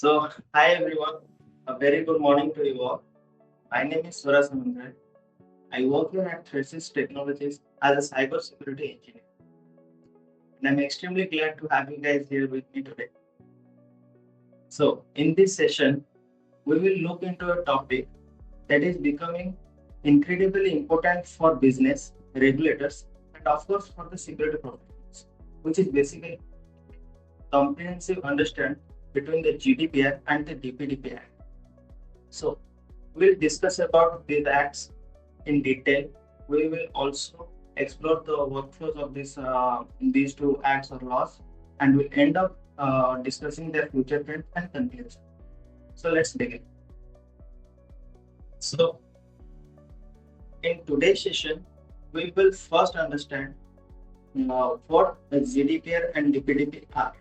Hi everyone. A very good morning to you all. My name is Suraj Samandre. I work here at Threads Technologies as a cybersecurity engineer, and I'm extremely glad to have you guys here with me today. In this session, we will look into a topic that is becoming incredibly important for business, regulators, and of course for the security professionals, which is basically comprehensive understanding between the GDPR and the DPDP Act. So, we'll discuss about these acts in detail. We will also explore the workflows of these two acts or laws, and we'll end up discussing their future trends and conclusion. So let's begin. So in today's session, we will first understand what the GDPR and DPDP are.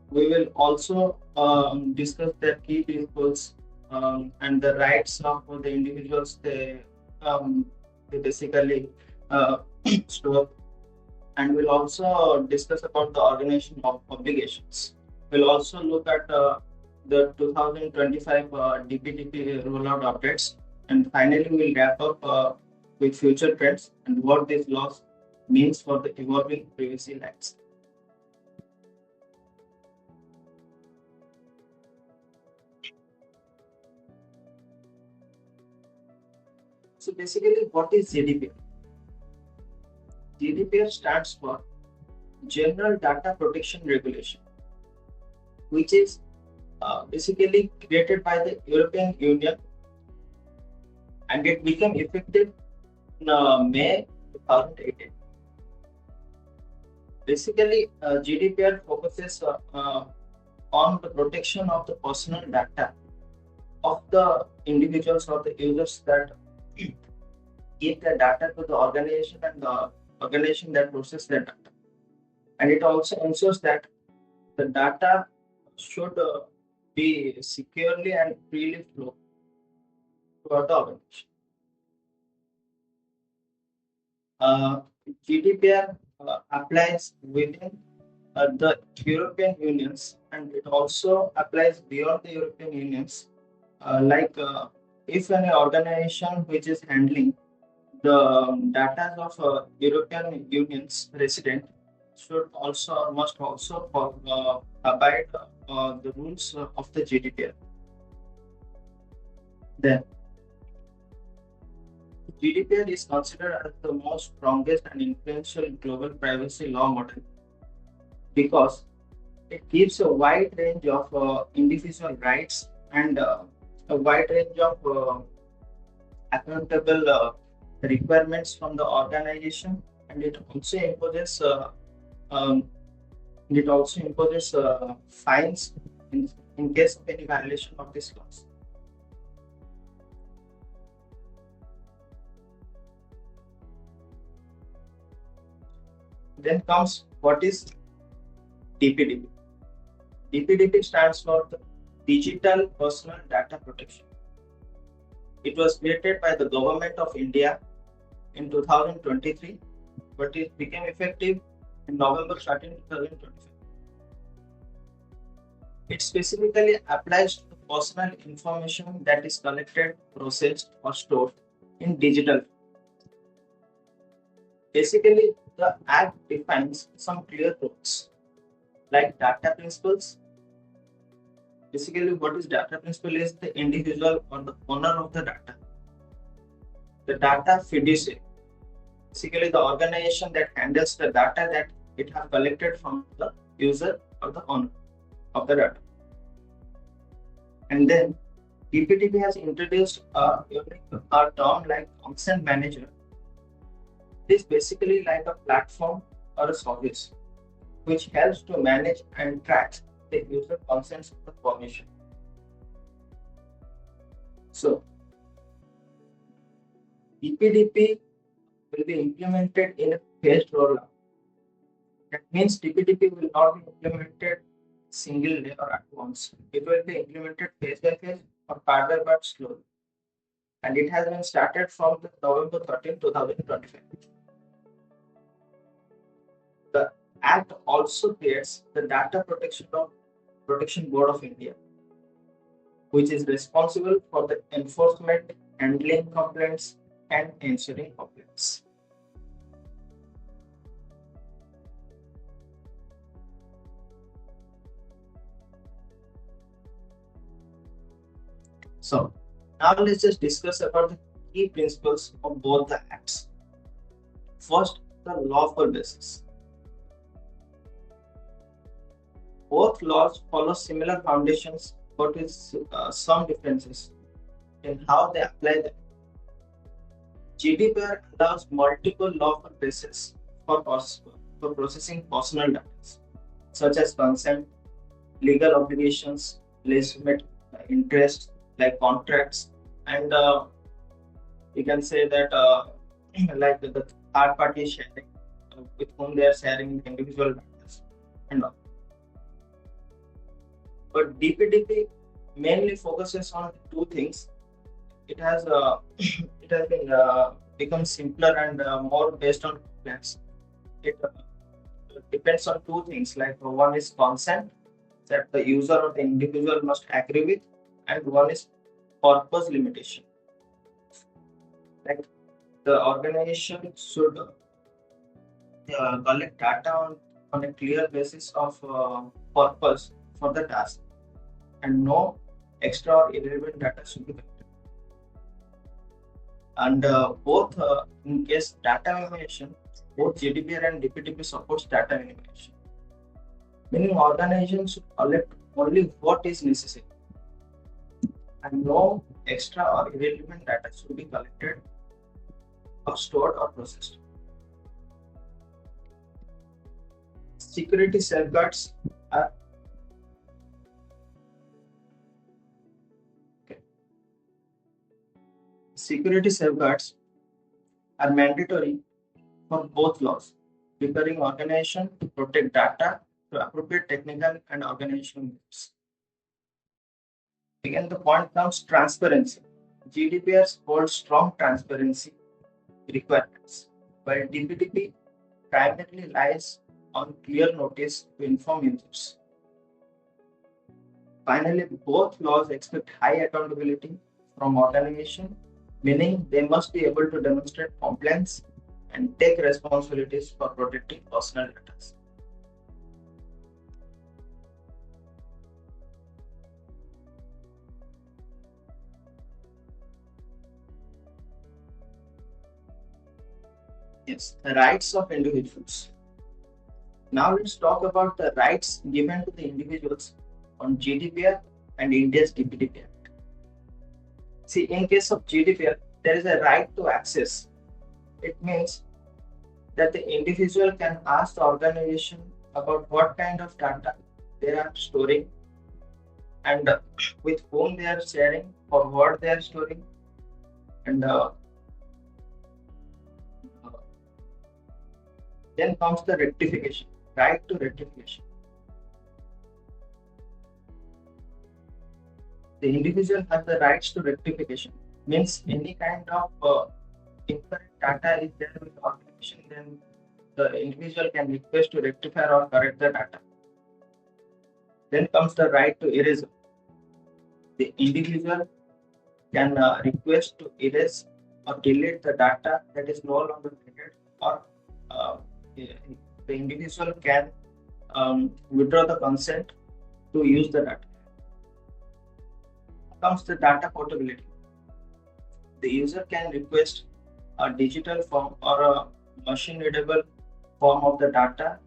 We will also discuss their key principles and the rights of the individuals they basically uh, store, and we'll also discuss about the organization of obligations. We'll also look at the 2025 DPDP rollout updates, and finally we'll wrap up with future trends and what these laws means for the evolving privacy rights. So basically, what is GDPR? GDPR stands for General Data Protection Regulation, which is basically created by the European Union, and it became effective in May 2018. Basically, GDPR focuses on the protection of the personal data of the individuals or the users that give the data to the organization and the organization that processes the data. And it also ensures that the data should be securely and freely flow throughout the organization. Uh, GDPR applies within the European Unions, and it also applies beyond the European Unions. If any organization which is handling the data of European Union's resident should also or must also abide the rules of the GDPR. Then GDPR is considered as the most strongest and influential global privacy law model because it gives a wide range of individual rights and a wide range of accountable requirements from the organization, and um, it also imposes fines in case of any violation of this laws. Then comes what is DPDP. DPDP stands for the Digital Personal Data Protection. It was created by the Government of India in 2023, but it became effective in November 13, 2025. It specifically applies to the personal information that is collected, processed, or stored in digital. Basically, the Act defines some clear rules like data principles. Basically, what is data principle is the individual or the owner of the data. The data fiduciary, basically the organization that handles the data that it has collected from the user or the owner of the data. And then DPDP has introduced a term like consent manager. It is basically like a platform or a service which helps to manage and track the user consents of the permission. So DPDP will be implemented in a phased rollout. That means DPDP will not be implemented single day or at once. It will be implemented phase by phase or part by part slowly. And it has been started from the November 13, 2025. The Act also creates the data protection law Protection Board of India, which is responsible for the enforcement, handling complaints, and ensuring compliance. So, now let's just discuss about the key principles of both the acts. First, the lawful basis. Both laws follow similar foundations, but with some differences in how they apply them. GDPR allows multiple lawful bases for processing personal data, such as consent, legal obligations, legitimate interests like contracts, and you can say that like the third party sharing with whom they are sharing the individual data and all. But DPDP mainly focuses on two things. It has it has been become simpler and more based on compliance. It depends on two things. Like one is consent that the user or the individual must agree with, and one is purpose limitation. Like the organization should collect data on a clear basis of purpose for the task, and no extra or irrelevant data should be collected. And both in case data minimization, both GDPR and DPDP supports data minimization, meaning organizations should collect only what is necessary, and no extra or irrelevant data should be collected or stored or processed. Security safeguards are Security safeguards are mandatory for both laws, requiring organization to protect data to appropriate technical and organizational needs. Again, the point comes transparency. GDPR holds strong transparency requirements, while DPDP primarily lies on clear notice to inform users. Finally, both laws expect high accountability from organization, meaning they must be able to demonstrate compliance and take responsibilities for protecting personal data. Yes, the rights of individuals. Now let's talk about the rights given to the individuals on GDPR and India's DPDP Act. See, in case of GDPR, there is a right to access. It means that the individual can ask the organization about what kind of data they are storing and with whom they are sharing or what they are storing, and then comes the rectification, right to rectification. The individual has the rights to rectification, means any kind of incorrect data is there with the organization, then the individual can request to rectify or correct the data. Then comes the right to erasure. The individual can request to erase or delete the data that is no longer needed, or the individual can withdraw the consent to use the data. Comes the data portability. The user can request a digital form or a machine readable form of the data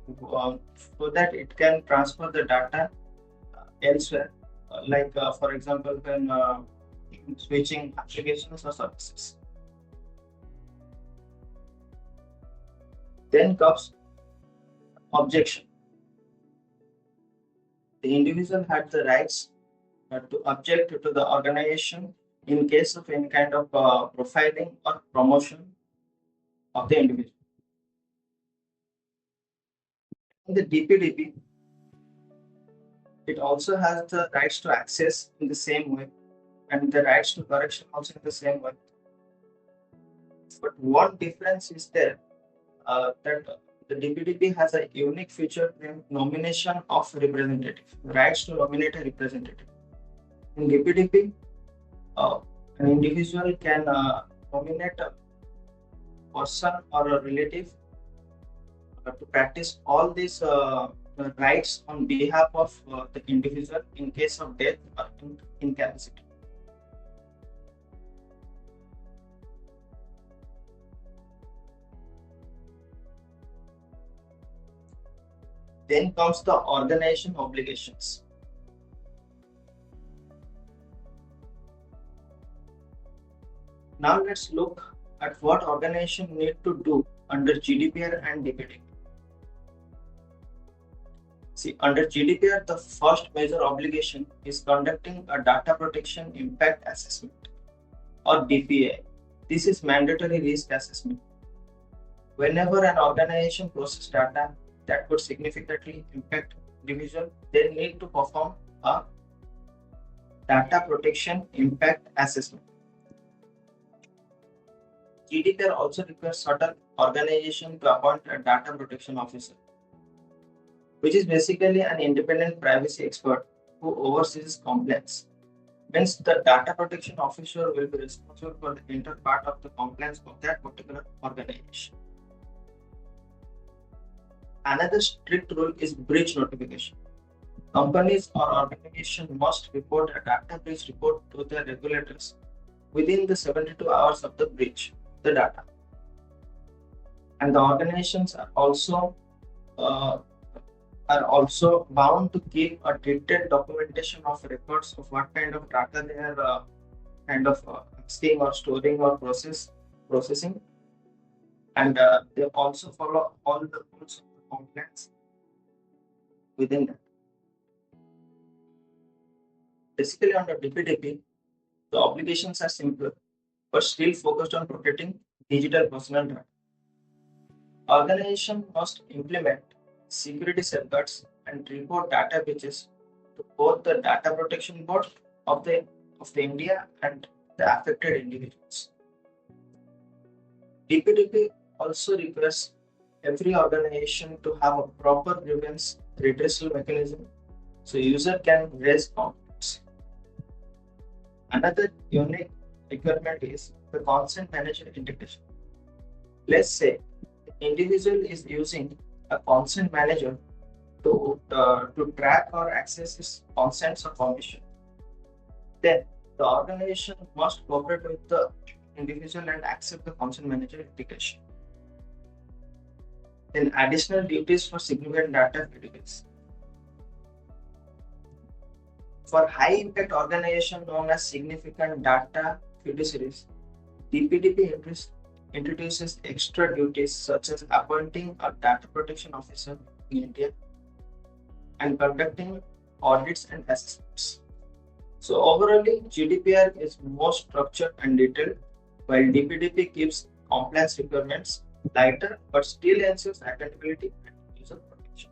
so that it can transfer the data elsewhere, like for example when switching applications or services. Then comes objection. The individual had the rights to object to the organization in case of any kind of profiling or promotion of the individual. In the DPDP, it also has the rights to access in the same way and the rights to correction also in the same way. But one difference is there, that the DPDP has a unique feature named nomination of representative, rights to nominate a representative. In DPDP, uh, an individual can nominate a person or a relative to practice all these rights on behalf of the individual in case of death or incapacity. Then comes the organization obligations. Now let's look at what organization need to do under GDPR and DPDP. See, under GDPR, the first major obligation is conducting a data protection impact assessment or DPA. This is mandatory risk assessment. Whenever an organization processes data that could significantly impact individual, they need to perform a data protection impact assessment. GDPR also requires certain organization to appoint a data protection officer, which is basically an independent privacy expert who oversees compliance. Means the data protection officer will be responsible for the entire part of the compliance of that particular organization. Another strict rule is breach notification. Companies or organizations must report a data breach report to their regulators within the 72 hours of the breach, the data. And the organizations are also bound to keep a detailed documentation of records of what kind of data they are asking or storing or processing, and they also follow all the rules of the compliance within that. Basically, under DPDP, the obligations are simpler but still focused on protecting digital personal data. Organizations must implement security safeguards and report data breaches to both the data protection board of the India and the affected individuals. DPDP also requires every organization to have a proper grievance redressal mechanism so user can raise complaints. Another unique requirement is the consent manager integration. Let's say the individual is using a consent manager to track or access his consents or permission. Then the organization must cooperate with the individual and accept the consent manager integration. Then additional duties for significant data fiduciaries. For high impact organization known as significant data fiduciaries, DPDP introduces extra duties such as appointing a data protection officer in India and conducting audits and assessments. So overall, GDPR is more structured and detailed, while DPDP keeps compliance requirements lighter but still ensures accountability and user protection.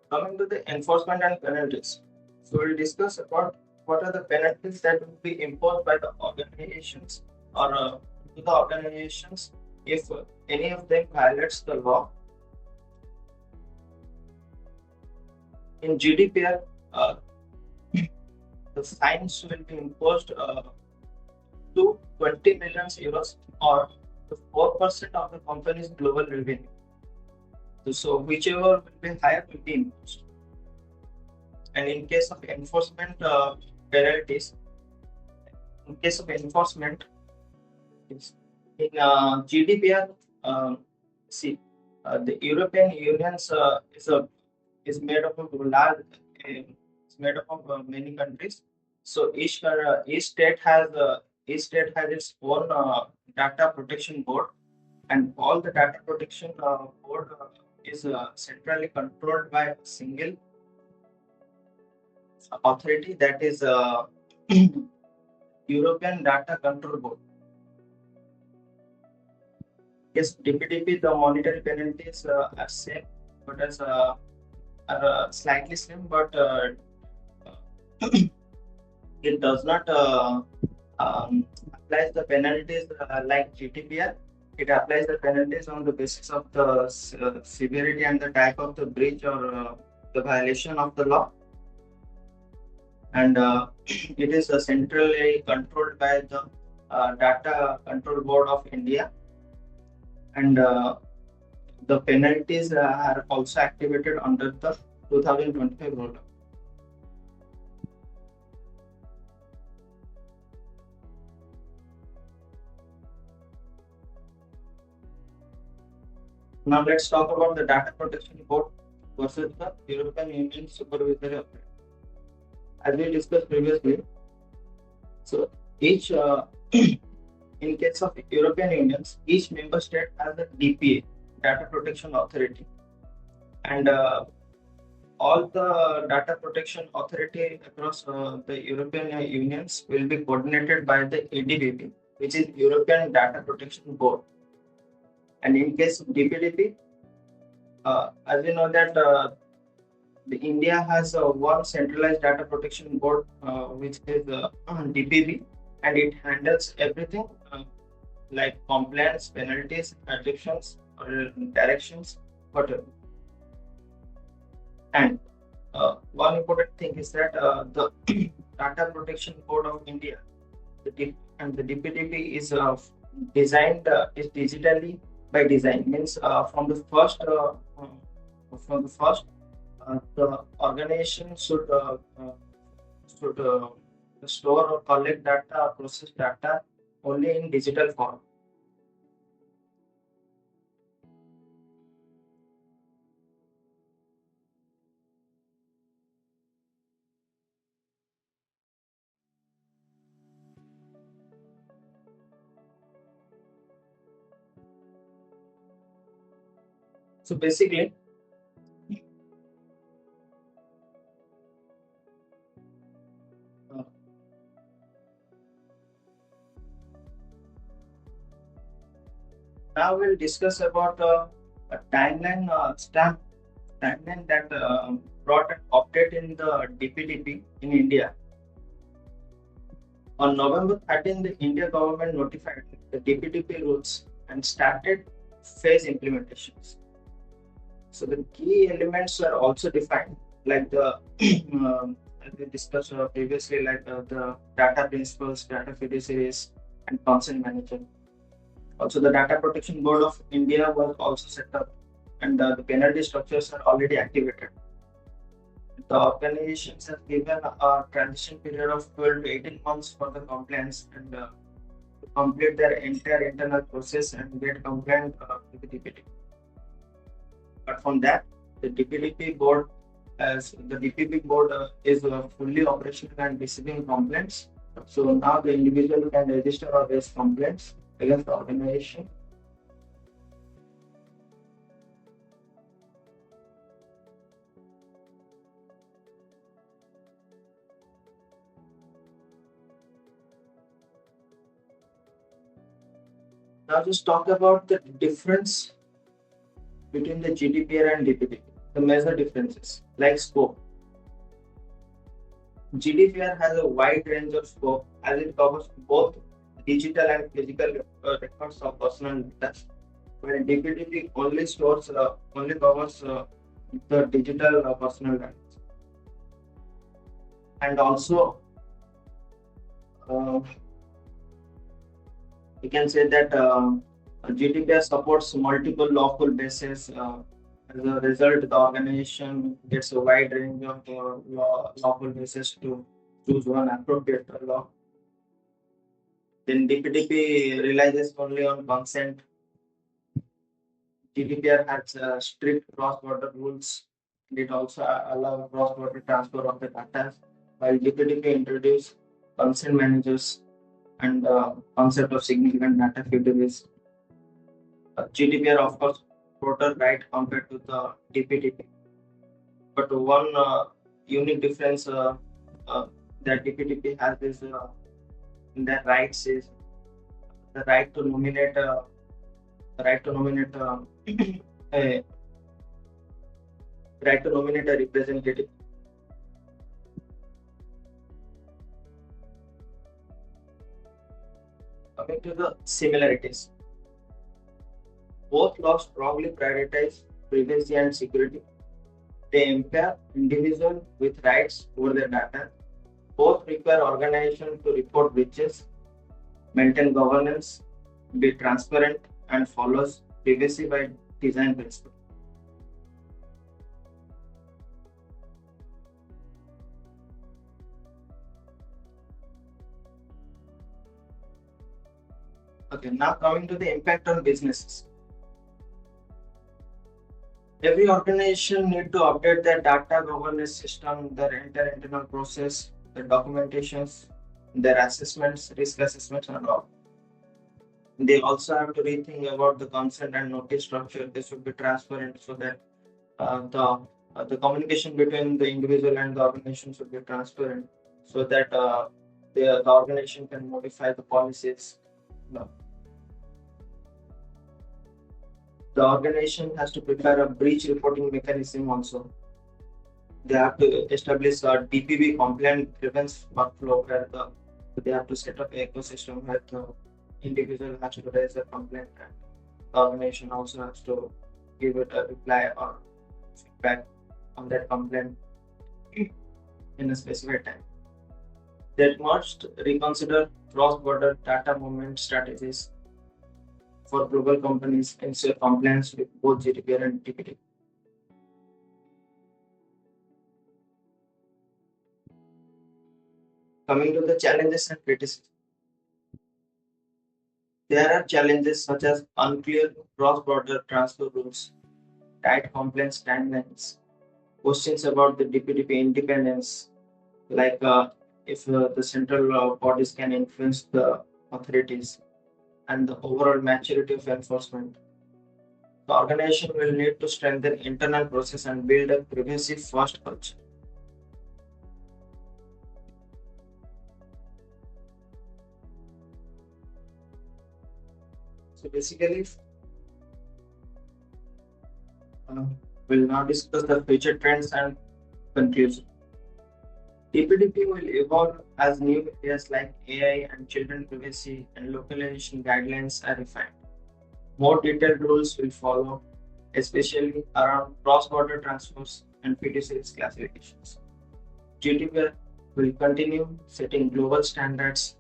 Coming to the enforcement and penalties. So we'll discuss about what are the penalties that will be imposed by the organizations or to the organizations if any of them violates the law. In GDPR, the fines will be imposed to 20 million euros or to 4% of the company's global revenue. So whichever will be higher will be imposed. And in case of enforcement penalties, in case of enforcement, in GDPR, the European Union is made up of many countries. So each state has its own data protection board, and all the data protection board is centrally controlled by a single authority, that is European Data Control Board. Yes, DPDP, the monetary penalties are same, but as are slightly slim, but it does not applies the penalties like GDPR. It applies the penalties on the basis of the severity and the type of the breach or the violation of the law, and it is centrally controlled by the Data Control Board of India, and the penalties are also activated under the 2025 rule. Now let's talk about the Data Protection Board versus the European Union Supervisory Authority. As we discussed previously, so each in case of European Unions, each member state has a DPA, Data Protection Authority, and all the data protection authority across the European Unions will be coordinated by the EDPP, which is European Data Protection Board. And in case of DPDP, as we know that the India has one centralized data protection board, which is DPB, and it handles everything like complaints, penalties, addictions, or directions, whatever. And one important thing is that the Data Protection Board of India, and the DPDP is designed is digitally by design. Means from the first the organization should store or collect data or process data only in digital form. So basically, uh, now we'll discuss about a timeline that brought an update in the DPDP in India. On November 13, the India government notified the DPDP rules and started phase implementations. So the key elements are also defined, like the as we discussed previously, like the data principles, data fiduciaries, and consent management. Also, the Data Protection Board of India was also set up, and the penalty structures are already activated. The organizations have given a transition period of 12 to 18 months for the compliance and to complete their entire internal process and get compliant with the DPT. But from that, the DPDP board, as the DPP board is fully operational and receiving complaints. So now the individual can register or raise complaints against the organization. Now just talk about the difference between the GDPR and DPDP. The major differences, like scope. GDPR has a wide range of scope as it covers both digital and physical records of personal data, while DPDP only covers the digital personal data. And also, uh, we can say that GDPR supports multiple lawful bases. As a result, the organization gets a wide range of lawful bases to choose one appropriate law. Then DPDP relies only on consent. GDPR has strict cross-border rules. It also allows cross-border transfer of the data, while DPDP introduced consent managers and concept of significant data fiduciaries. GDPR, of course, broader right compared to the DPDP. But one unique difference that DPDP has is their rights is the right to nominate the right to nominate a right to nominate a representative. Coming to the similarities, both laws strongly prioritize privacy and security. They empower individuals with rights over their data. Both require organizations to report breaches, maintain governance, be transparent, and follows privacy by design principle. Okay, now coming to the impact on businesses. Every organization need to update their data governance system, their entire internal process, their documentations, their assessments, risk assessments, and all. They also have to rethink about the consent and notice structure. This should be transparent so that the communication between the individual and the organization should be transparent, so that the organization can modify the policies. No. The organization has to prepare a breach reporting mechanism also. They have to establish a DPP compliant grievance workflow where they have to set up an ecosystem where the individual has to raise a complaint and the organization also has to give it a reply or feedback on that complaint in a specified time. They must reconsider cross-border data movement strategies for global companies, ensure compliance with both GDPR and DPDP. Coming to the challenges and criticism, there are challenges such as unclear cross-border transfer rules, tight compliance timelines, questions about the DPDP independence, like if the central bodies can influence the authorities, and the overall maturity of enforcement. The organization will need to strengthen internal process and build a privacy-first culture. So basically, we'll now discuss the future trends and conclusion. DPDP will evolve as new areas like AI and children privacy and localization guidelines are refined. More detailed rules will follow, especially around cross-border transfers and fiduciary classifications. GDPR will continue setting global standards.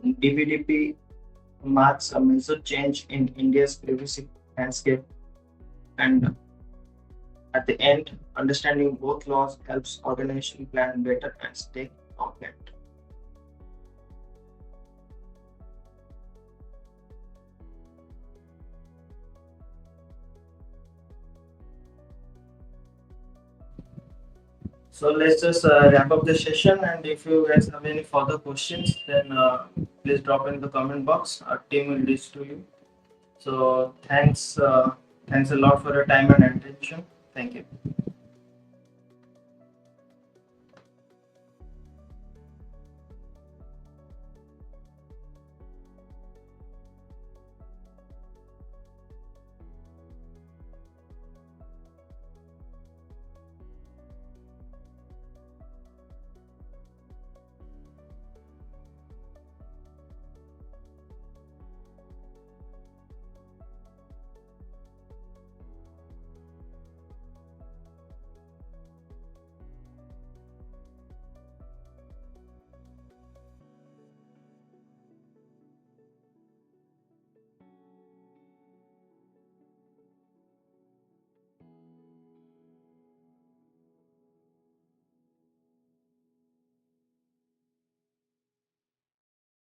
DPDP marks a major change in India's privacy landscape, and at the end, understanding both laws helps organizations plan better and stay compliant. So let's just wrap up the session. And if you guys have any further questions, then please drop in the comment box. Our team will reach to you. So thanks a lot for your time and attention. Thank you.